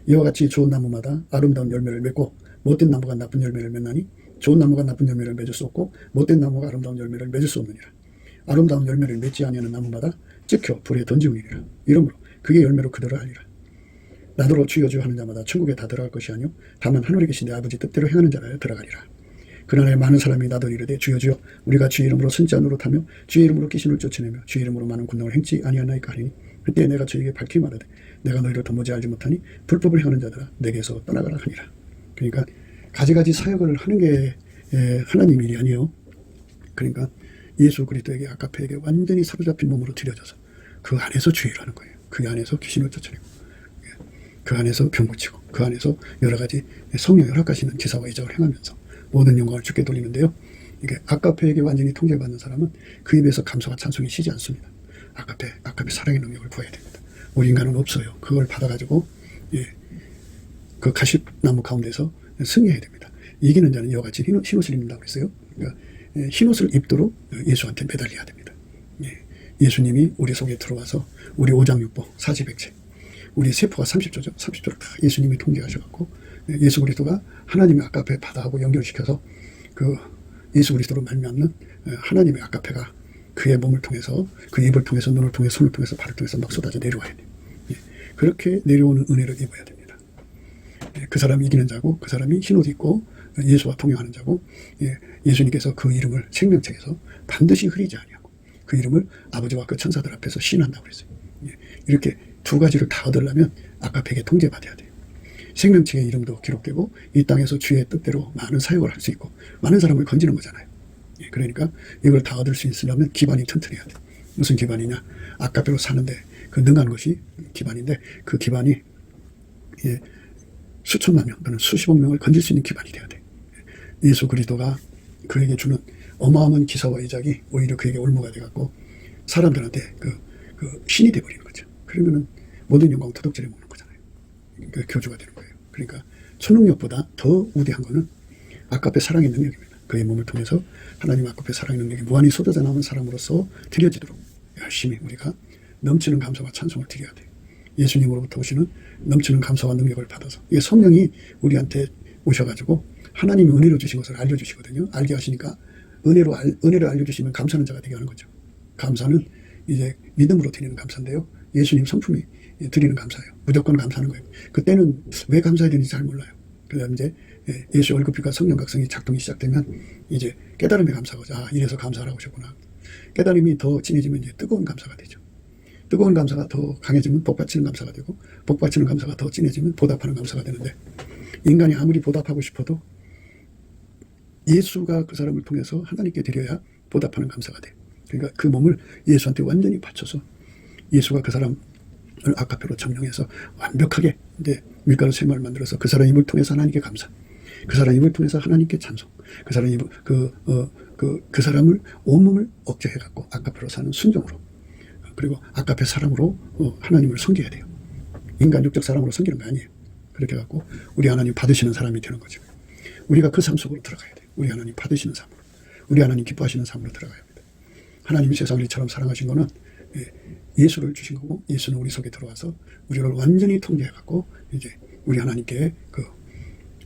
이와 같이 좋은 나무마다 아름다운 열매를 맺고 못된 나무가 나쁜 열매를 맺나니 좋은 나무가 나쁜 열매를 맺을 수 없고 못된 나무가 아름다운 열매를 맺을 수 없느니라. 아름다운 열매를 맺지 아니하는 나무마다 찍혀 불에 던지우니라. 이러므로 그의 열매로 그들을 알리라. 나더러 주여 주여 하는 자마다 천국에 다 들어갈 것이 아니요 다만 하늘에 계신 내 아버지 뜻대로 행하는 자라야 들어가리라. 그날에 많은 사람이 나더러 이르되 주여 주여 우리가 주의 이름으로 선지자 노릇하며 주의 이름으로 귀신을 쫓아내며 주의 이름으로 많은 군능을 행치 아니하나이까 하리니 그때 내가 저에게 밝히 말하되 내가 너희를 도무지 알지 못하니 불법을 행하는 자들아 내게서 떠나가라 하니라. 그러니까 가지가지 사역을 하는 게 하나님 일이 아니에요. 그러니까 예수 그리스도에게 아까페에게 완전히 사로잡힌 몸으로 들여져서 그 안에서 주의를 하는 거예요. 그 안에서 귀신을 쫓아내고 그 안에서 병 고치고 그 안에서 여러 가지 성령 열악하시는 기사와 이적을 행하면서 모든 영광을 주께 돌리는데요. 이게 아까페에게 완전히 통제받는 사람은 그 입에서 감사와 찬송이 쉬지 않습니다. 아까페 사랑의 능력을 구해야 됩니다. 우리 인간은 없어요. 그걸 받아가지고 그 가시나무 가운데서 승리해야 됩니다. 이기는 자는 이와 같이 흰옷을 입는다고 그랬어요. 그러니까 흰옷을 입도록 예수한테 매달려야 됩니다. 예수님이 우리 속에 들어와서 우리 오장육부 사지백체 우리 세포가 30조죠. 30조를 다 예수님이 통제하셔갖고 예수 그리스도가 하나님의 아까페 바다하고 연결시켜서 그 예수 그리스도로 말미암는 하나님의 아까페가 그의 몸을 통해서 그 입을 통해서 눈을 통해서 손을 통해서 발을 통해서 막 쏟아져 내려와야 돼요. 그렇게 내려오는 은혜를 입어야 됩니다. 그 사람이 이기는 자고 그 사람이 흰옷 입고 예수와 동행하는 자고 예수님께서 그 이름을 생명책에서 반드시 흐리지 아니하고 그 이름을 아버지와 그 천사들 앞에서 시인한다고 그랬어요. 이렇게 두 가지를 다 얻으려면 아까페에게 통제받아야 돼요. 생명책의 이름도 기록되고 이 땅에서 주의 뜻대로 많은 사역을 할 수 있고 많은 사람을 건지는 거잖아요. 그러니까 이걸 다 얻을 수 있으려면 기반이 튼튼해야 돼요. 무슨 기반이냐? 아까페로 사는데 그 능한 것이 기반인데 그 기반이 수천만 명 또는 수십억 명을 건질 수 있는 기반이 돼야 돼. 예수 그리스도가 그에게 주는 어마어마한 기사와 이적이 오히려 그에게 올무가 돼갖고 사람들한테 그 신이 돼버리는 거죠. 그러면은 모든 영광을 도둑질해 먹는 거잖아요. 그 교주가 되는 거예요. 그러니까 초능력보다 더 우대한 거는 아까페 사랑의 능력입니다. 그의 몸을 통해서 하나님 아까페 사랑의 능력이 무한히 쏟아져 나오는 사람으로서 드려지도록 열심히 우리가 넘치는 감사와 찬송을 드려야 돼요. 예수님으로부터 오시는 넘치는 감사와 능력을 받아서 이게 성령이 우리한테 오셔가지고 하나님이 은혜로 주신 것을 알려주시거든요. 알게 하시니까 은혜를 알려주시면 감사하는 자가 되게 하는 거죠. 감사는 이제 믿음으로 드리는 감사인데요. 예수님 성품이 드리는 감사예요. 무조건 감사하는 거예요. 그때는 왜 감사해야 되는지 잘 몰라요. 그다음 이제 예수 월급비가 성령 각성이 작동이 시작되면 이제 깨달음의 감사가 이래서 감사하라고 하셨구나. 깨달음이 더 진해지면 이제 뜨거운 감사가 되죠. 뜨거운 감사가 더 강해지면 복받치는 감사가 되고, 복받치는 감사가 더 진해지면 보답하는 감사가 되는데, 인간이 아무리 보답하고 싶어도 예수가 그 사람을 통해서 하나님께 드려야 보답하는 감사가 돼. 그러니까 그 몸을 예수한테 완전히 바쳐서 예수가 그 사람을 아카페로 점령해서 완벽하게 이제 밀가루 쇠마를 만들어서 그 사람 입을 통해서 하나님께 감사, 그 사람 입을 통해서 하나님께 찬송, 그 사람 입을 그 사람을 온몸을 억제해갖고 아카페로 사는 순종으로, 그리고 아카페 사람으로 하나님을 섬겨야 돼요. 인간 육적 사람으로 섬기는 거 아니에요. 그렇게 해갖고 우리 하나님 받으시는 사람이 되는 거죠. 우리가 그 삶 속으로 들어가야 돼요. 우리 하나님 받으시는 삶으로, 우리 하나님 기뻐하시는 삶으로 들어가야 합니다. 하나님이 세상을 이처럼 사랑하신 거는 예수를 주신 거고, 예수는 우리 속에 들어와서 우리를 완전히 통제해갖고 이제 우리 하나님께 그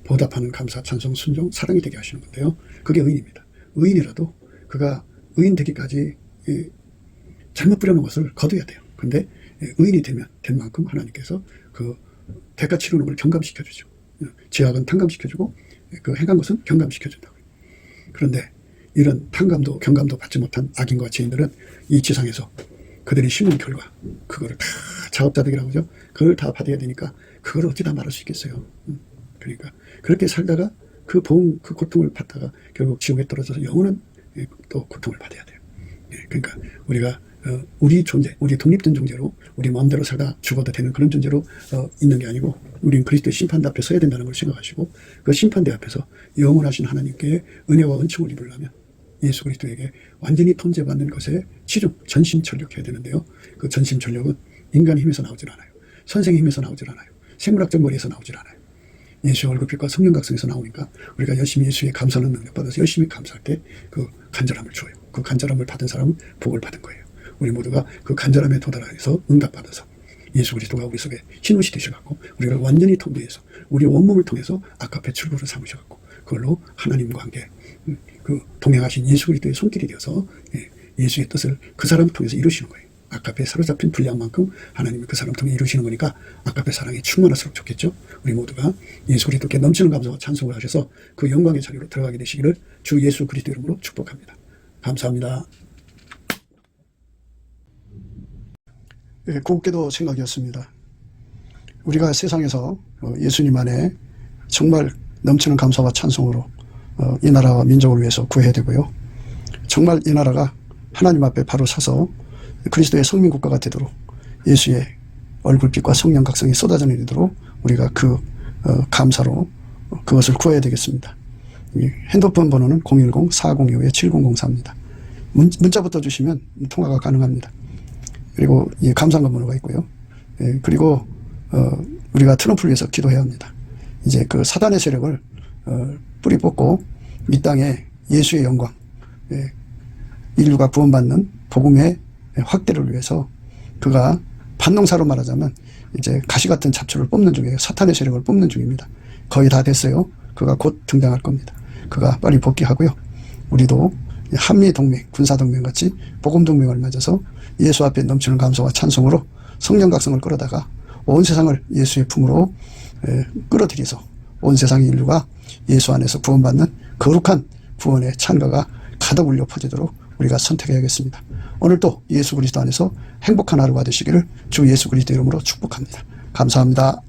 보답하는 감사, 찬송, 순종, 사랑이 되게 하시는 건데요. 그게 의인입니다. 의인이라도 그가 의인 되기까지 잘못 부려놓은 것을 거둬야 돼요. 근데 의인이 된 만큼 하나님께서 그 대가 치르는 걸 경감시켜주죠. 죄악은 탕감시켜주고 그 행한 것은 경감시켜준다고요. 그런데 이런 탕감도 경감도 받지 못한 악인과 죄인들은 이 지상에서 그들이 심은 결과 그거를 다 자업자득이라고 하죠. 그걸 다 받아야 되니까 그걸 어찌다 말할 수 있겠어요. 그러니까 그렇게 살다가 그 고통을 받다가 결국 지옥에 떨어져서 영원한 또 고통을 받아야 돼요. 그러니까 우리가 우리 존재, 우리 독립된 존재로 우리 마음대로 살다 죽어도 되는 그런 존재로 있는 게 아니고, 우리는 그리스도의 심판대 앞에 서야 된다는 걸 생각하시고, 그 심판대 앞에서 영원하신 하나님께 은혜와 은총을 입으려면 예수 그리스도에게 완전히 통제받는 것에 전심전력해야 되는데요. 그 전심전력은 인간의 힘에서 나오질 않아요. 선생의 힘에서 나오질 않아요. 생물학적 머리에서 나오질 않아요. 예수의 얼굴빛과 성령각성에서 나오니까 우리가 열심히 예수의 감사하는 능력 받아서 열심히 감사할 때 그 간절함을 줘요. 그 간절함을 받은 사람은 복을 받은 거예요. 우리 모두가 그 간절함에 도달해서 응답받아서 예수 그리스도가 우리 속에 신옷이 되셔갖고 우리를 완전히 통제해서 우리 온몸을 통해서 아카페 출구를 삼으셔갖고 그걸로 하나님과 함께 그 동행하신 예수 그리스도의 손길이 되어서 예수의 뜻을 그 사람을 통해서 이루시는 거예요. 아카페에 사로잡힌 분량만큼 하나님이 그 사람 통해 이루시는 거니까 아카페 사랑이 충만할수록 좋겠죠. 우리 모두가 예수 그리스도께 넘치는 감사와 찬송을 하셔서 그 영광의 자리로 들어가게 되시기를 주 예수 그리스도 이름으로 축복합니다. 감사합니다. 곱게도 생각이었습니다. 우리가 세상에서 예수님 안에 정말 넘치는 감사와 찬송으로 이 나라와 민족을 위해서 구해야 되고요. 정말 이 나라가 하나님 앞에 바로 서서 그리스도의 성민국가가 되도록 예수의 얼굴빛과 성령 각성이 쏟아져 내리도록 우리가 그 감사로 그것을 구해야 되겠습니다. 핸드폰 번호는 010-4025-7004입니다. 문자부터 주시면 통화가 가능합니다. 그리고 이 감사한 번호가 있고요. 그리고 우리가 트럼프를 위해서 기도해야 합니다. 이제 그 사단의 세력을 뿌리 뽑고 이 땅에 예수의 영광, 인류가 구원받는 복음의 확대를 위해서 그가 반농사로 말하자면 이제 가시 같은 잡초를 뽑는 중이에요. 사탄의 세력을 뽑는 중입니다. 거의 다 됐어요. 그가 곧 등장할 겁니다. 그가 빨리 복귀하고요. 우리도 한미동맹, 군사동맹 같이 복음동맹을 맺어서 예수 앞에 넘치는 감사와 찬송으로 성령각성을 끌어다가 온 세상을 예수의 품으로 끌어들여서 온 세상의 인류가 예수 안에서 구원받는 거룩한 구원의 찬가가 가득 울려 퍼지도록 우리가 선택해야겠습니다. 오늘도 예수 그리스도 안에서 행복한 하루가 되시기를 주 예수 그리스도 이름으로 축복합니다. 감사합니다.